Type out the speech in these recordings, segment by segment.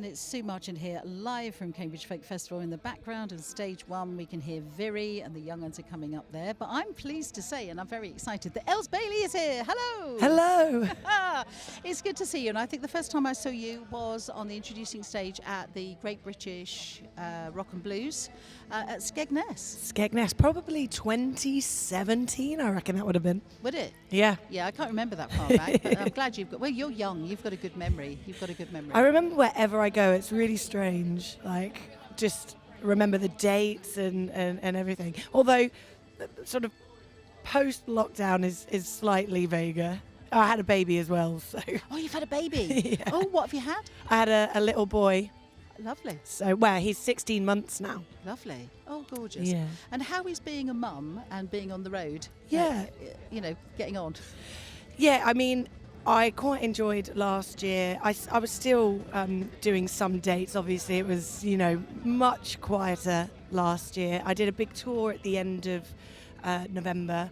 and it's Sue Marchant here, live from Cambridge Folk Festival. In the background and stage one, we can hear Viri, and the young ones are coming up there. But I'm pleased to say, and I'm very excited, that Elles Bailey is here. Hello. Hello. It's good to see you. And I think the first time I saw you was on the introducing stage at the Great British Rock and Blues at Skegness. Skegness, probably 2017, I reckon that would have been. Would it? Yeah. Yeah, I can't remember that far back, but I'm glad you've got, well, you're young, you've got a good memory. I remember wherever I go, it's really strange. Like, just remember the dates and everything. Although, sort of post-lockdown is slightly vaguer. I had a baby as well, so. Oh, you've had a baby? Yeah. Oh, what have you had? I had a little boy. Lovely. So, well, he's 16 months now. Lovely. Oh, gorgeous. Yeah. And how is being a mum and being on the road? Yeah. Getting on? Yeah, I mean, I quite enjoyed last year. I was still doing some dates. Obviously, it was, much quieter last year. I did a big tour at the end of November.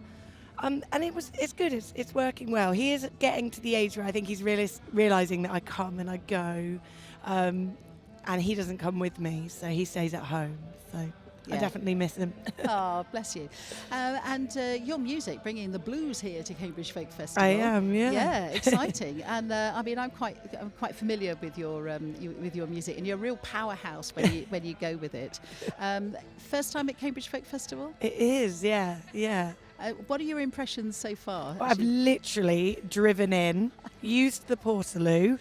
And it's good. It's working well. He is getting to the age where I think he's realising that I come and I go. And he doesn't come with me, so he stays at home. So yeah. I definitely miss him. Oh, bless you. And your music, bringing the blues here to Cambridge Folk Festival. I am, yeah. Yeah, exciting. And I'm quite familiar with your music, and you're a real powerhouse when you go with it. First time at Cambridge Folk Festival? It is, yeah. What are your impressions so far? Well, I've literally driven in, used the Portaloo,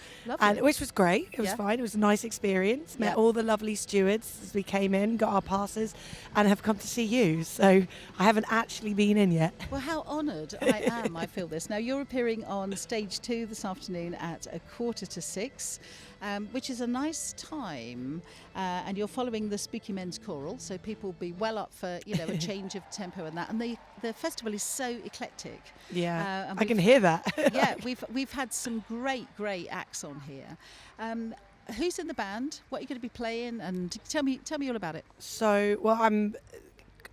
which was great. It was fine. It was a nice experience. Met all the lovely stewards as we came in, got our passes, and have come to see you. So I haven't actually been in yet. Well, how honoured I am. I feel this. Now, you're appearing on stage 2 this afternoon at 5:45. Which is a nice time, and you're following the Spooky Men's Choral, so people will be well up for a change of tempo and that. And the festival is so eclectic. Yeah, I can hear that. Yeah, we've had some great acts on here. Who's in the band? What are you going to be playing? And tell me all about it. So,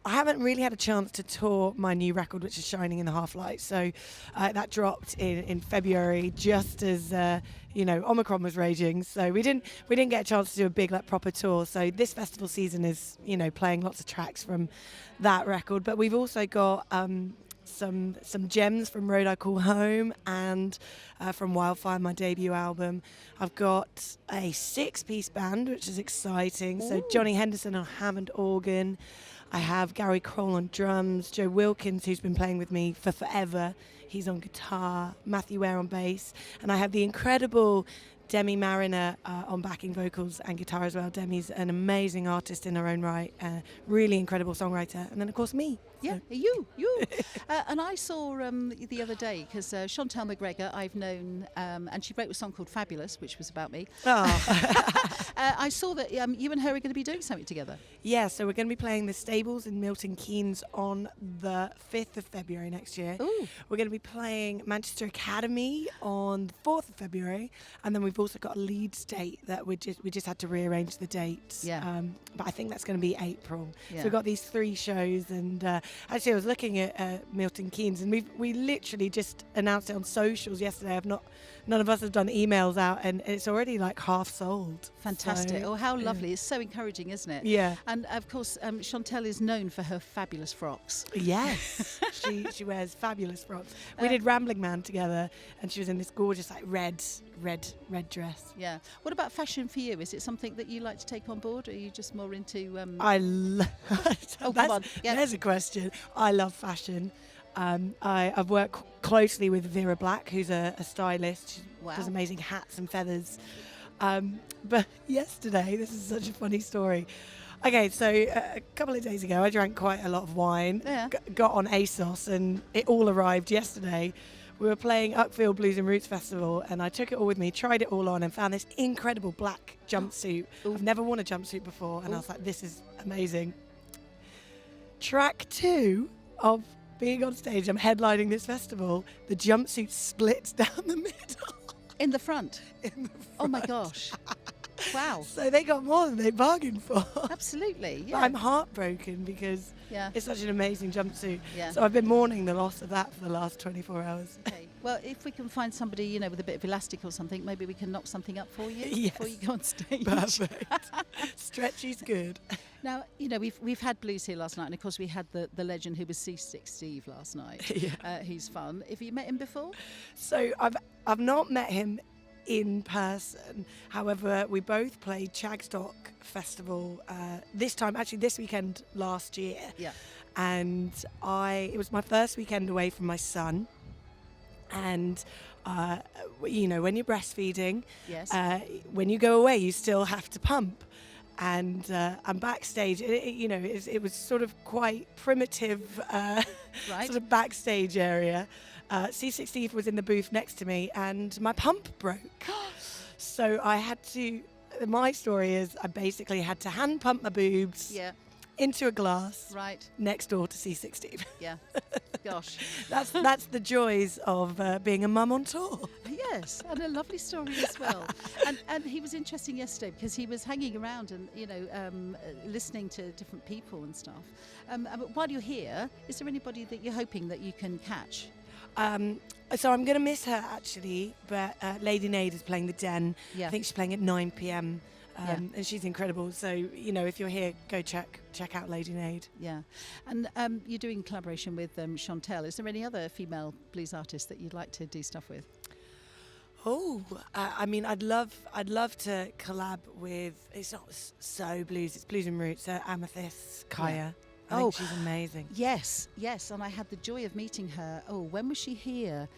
I haven't really had a chance to tour my new record, which is Shining in the Half Light. So that dropped in February, just as Omicron was raging. So we didn't get a chance to do a big proper tour. So this festival season is playing lots of tracks from that record. But we've also got some gems from Road I Call Home and from Wildfire, my debut album. I've got a 6-piece band, which is exciting. Ooh. So Johnny Henderson on Hammond organ. I have Gary Kroll on drums, Joe Wilkins, who's been playing with me for forever. He's on guitar, Matthew Ware on bass, and I have the incredible Demi Mariner on backing vocals and guitar as well. Demi's an amazing artist in her own right, really incredible songwriter, and then of course me. Yeah, so. you. And I saw the other day, because Chantal McGregor I've known, and she wrote a song called Fabulous, which was about me. Oh. I saw that you and her are going to be doing something together. Yeah, so we're going to be playing the Stables in Milton Keynes on the 5th of February next year. Ooh. We're going to be playing Manchester Academy on the 4th of February, and then we've also got a Leeds date that we just had to rearrange the dates. Yeah. But I think that's going to be April. Yeah. So we've got these 3 shows, and actually I was looking at Milton Keynes, and we literally just announced it on socials yesterday. None of us have done emails out, and it's already half sold. Fantastic. So, how lovely. It's so encouraging, isn't it? Yeah. And of course, Chantal is known for her fabulous frocks. Yes. she wears fabulous frocks. We did Rambling Man together, and she was in this gorgeous red dress. Yeah. What about fashion for you? Is it something that you like to take on board, or are you just more into... Oh, come on. Yeah. There's a question. I love fashion. I've worked closely with Vera Black, who's a stylist. She does amazing hats and feathers. But yesterday, this is such a funny story. Okay, so a couple of days ago, I drank quite a lot of wine, got on ASOS, and it all arrived yesterday. We were playing Uckfield Blues and Roots Festival, and I took it all with me, tried it all on, and found this incredible black jumpsuit. Ooh. I've never worn a jumpsuit before, and I was like, this is amazing. Track 2 of being on stage, I'm headlining this festival, the jumpsuit splits down the middle. In the front? In the front. Oh my gosh. Wow. So they got more than they bargained for. Absolutely, yeah. But I'm heartbroken because it's such an amazing jumpsuit. Yeah. So I've been mourning the loss of that for the last 24 hours. Okay. Well, if we can find somebody, with a bit of elastic or something, maybe we can knock something up for you Yes. before you go on stage. Perfect. Stretchy's good. Now, we've had Blues here last night, and of course we had the legend who was C6 Steve last night. Yeah. He's fun. Have you met him before? So I've not met him in person. However, we both played Chagstock Festival this weekend last year. Yeah. And it was my first weekend away from my son. And when you're breastfeeding, Yes. when you go away, you still have to pump. And I'm backstage. It was sort of quite primitive, Right. sort of backstage area. C6 Steve was in the booth next to me, and my pump broke. So I had to. My story is I basically had to hand pump my boobs Yeah. into a glass Right. next door to C6 Steve. Yeah. Gosh. That's the joys of being a mum on tour. Yes, and a lovely story as well. And he was interesting yesterday because he was hanging around and listening to different people and stuff. But while you're here, is there anybody that you're hoping that you can catch? So I'm going to miss her actually, but Lady Nade is playing the Den. Yeah. I think she's playing at 9 p.m. Yeah. And she's incredible. So if you're here, go check out Lady Nade. Yeah, and you're doing collaboration with Chantel. Is there any other female blues artists that you'd like to do stuff with? Oh, I'd love to collab with. It's not so blues. It's blues and roots. Amethyst Kaya. Yeah. I think she's amazing. Yes, and I had the joy of meeting her. Oh, when was she here?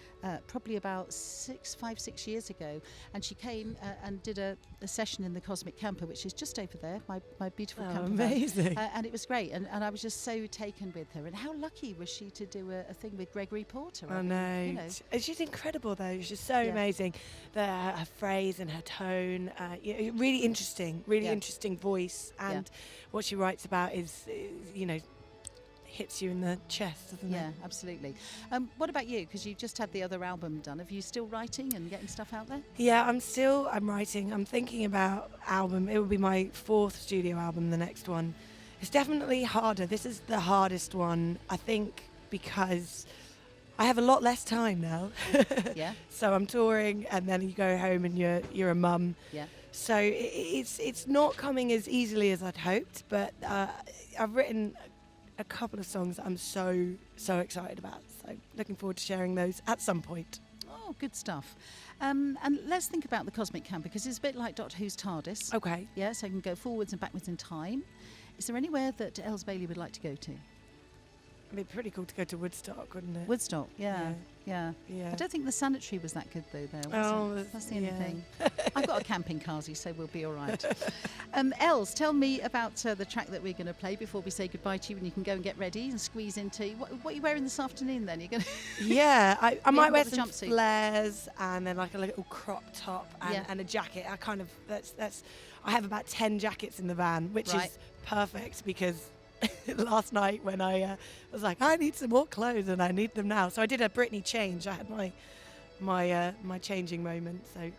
Probably about 5-6 years ago. And she came and did a session in the Cosmic Camper, which is just over there, my beautiful camper van. Amazing. And it was great. And I was just so taken with her. And how lucky was she to do a thing with Gregory Porter? I know. And she's incredible, though. She's so amazing. Her phrase and her tone, really interesting voice. And what she writes about is hits you in the chest, doesn't it? Yeah, absolutely. What about you? Because you just had the other album done. Have you still writing and getting stuff out there? Yeah, I'm writing. I'm thinking about album. It will be my 4th studio album, the next one. It's definitely harder. This is the hardest one, I think, because I have a lot less time now. Yeah. So I'm touring, and then you go home and you're a mum. Yeah. So it's not coming as easily as I'd hoped, but I've written a couple of songs that I'm so excited about. So looking forward to sharing those at some point. Oh, good stuff. And let's think about the Cosmic Camper, because it's a bit like Doctor Who's TARDIS. Okay. Yeah, so you can go forwards and backwards in time. Is there anywhere that Elles would like to go to? It'd be pretty cool to go to Woodstock, wouldn't it? Woodstock, yeah. I don't think the sanitary was that good though there, was it? That's the only thing. I've got a camping carsy, so we'll be all right. Elles, tell me about the track that we're going to play before we say goodbye to you, and you can go and get ready and squeeze into... What are you wearing this afternoon then? You're going Yeah, I might wear the some jumpsuit. flares and then like a little crop top and a jacket. I have about 10 jackets in the van, which is perfect because... last night when I was like, I need some more clothes and I need them now. So I did a Britney change. I had my changing moment. So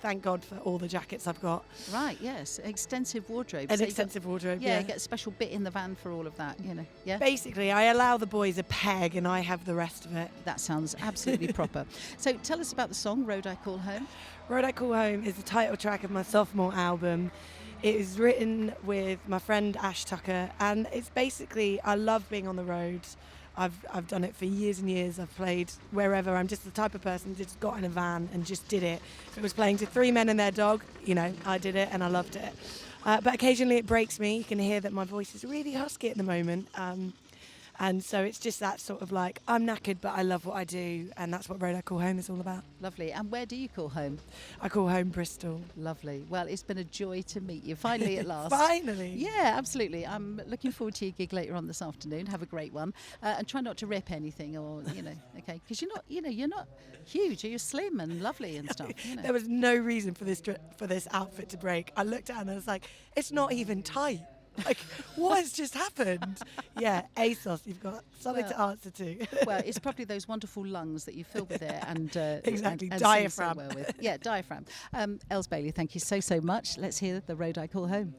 thank God for all the jackets I've got. Right, yes, extensive wardrobe. An extensive wardrobe, Yeah, get a special bit in the van for all of that, yeah. Basically, I allow the boys a peg and I have the rest of it. That sounds absolutely proper. So tell us about the song, Road I Call Home. Road I Call Home is the title track of my sophomore album. It is written with my friend Ash Tucker, and it's basically, I love being on the road. I've done it for years and years. I've played wherever. I'm just the type of person who just got in a van and just did it. If it was playing to 3 men and their dog, I did it and I loved it. But occasionally it breaks me. You can hear that my voice is really husky at the moment. And so it's just that sort of like, I'm knackered, but I love what I do. And that's what Road I Call Home is all about. Lovely. And where do you call home? I call home Bristol. Lovely. Well, it's been a joy to meet you. Finally, at last. Finally. Yeah, absolutely. I'm looking forward to your gig later on this afternoon. Have a great one. And try not to rip anything or, okay. Because you're not huge. You're slim and lovely and stuff. There was no reason for this outfit to break. I looked at it and I was like, it's not even tight. Like, what has just happened? Yeah, ASOS, you've got something to answer to. Well, it's probably those wonderful lungs that you fill with air and exactly, and diaphragm. sing so well with. Yeah, diaphragm. Elles Bailey, thank you so much. Let's hear The Road I Call Home.